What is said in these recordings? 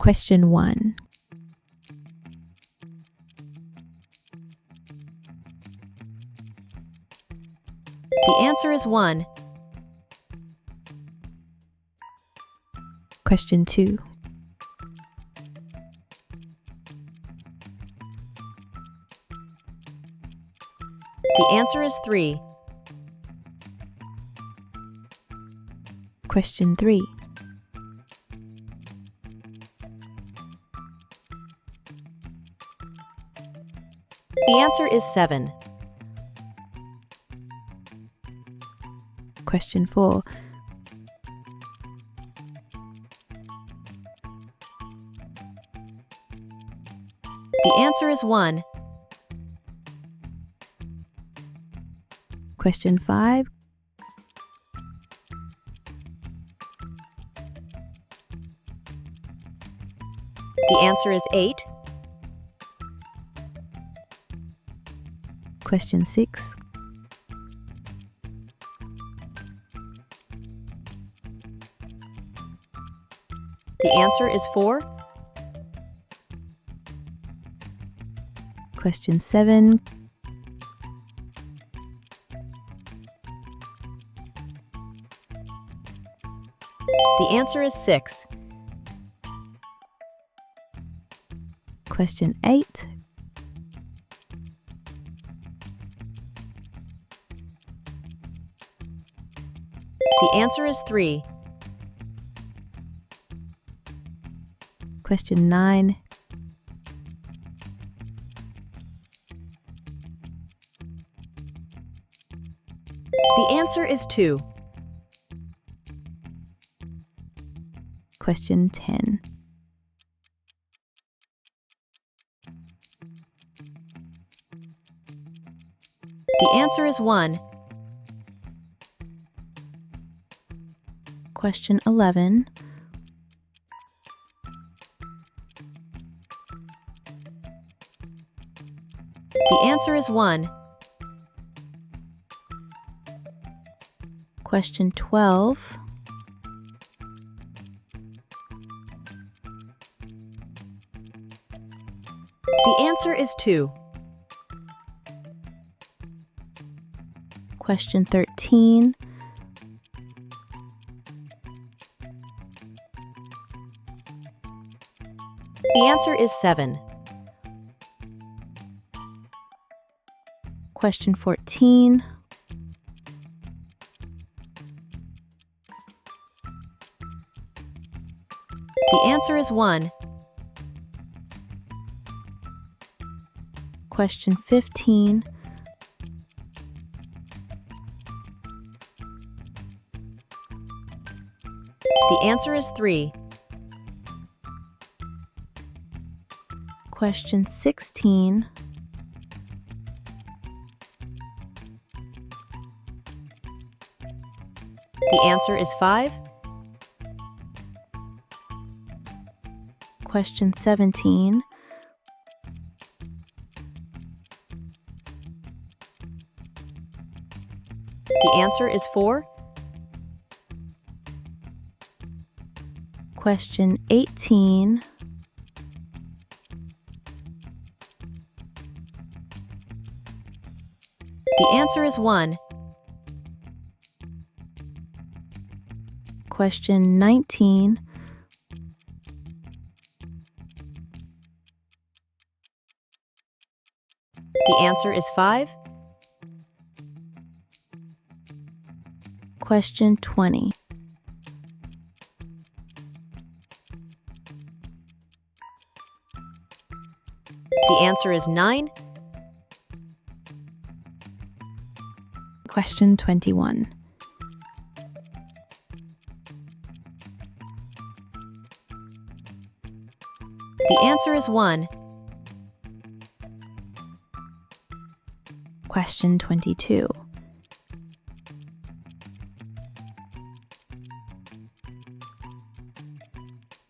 Question 1. The answer is 1. Question 2. The answer is 3. Question 3. The answer is 7. Question 4. The answer is 1. Question 5. The answer is 8. Question 6. The answer is 4. Question 7. The answer is 6. Question 8. The answer is 3. Question 9. The answer is 2. Question 10. The answer is 1. Question 11. The answer is 1. Question 12. The answer is 2. Question 13. The answer is 7. Question 14. The answer is 1. Question 15. The answer is 3. Question 16. The answer is 5. Question 17. The answer is 4. Question 18. The answer is 1. Question 19. The answer is 5. Question 20. The answer is 9. Question 21. The answer is 1. Question 22.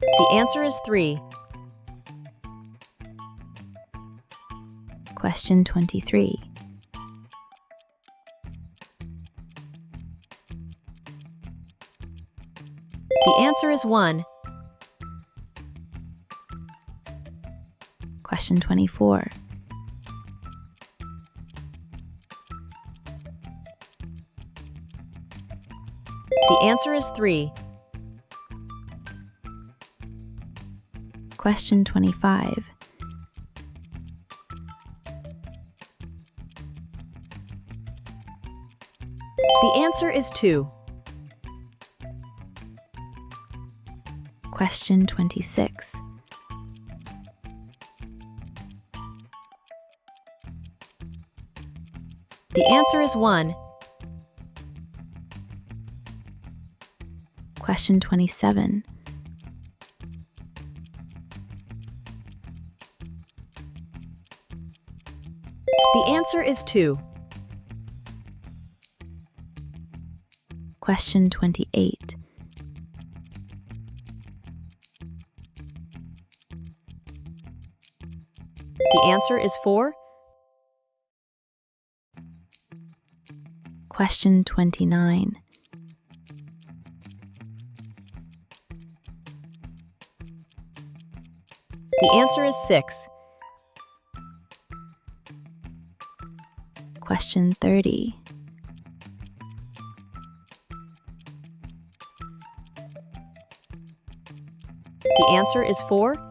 The answer is 3. Question 23. The answer is 1. Question 24. The answer is 3. Question 25. The answer is 2. Question 26. The answer is 1. Question 27. The answer is 2. Question 28. The answer is 4. Question 29. The answer is 6. Question 30. The answer is 4.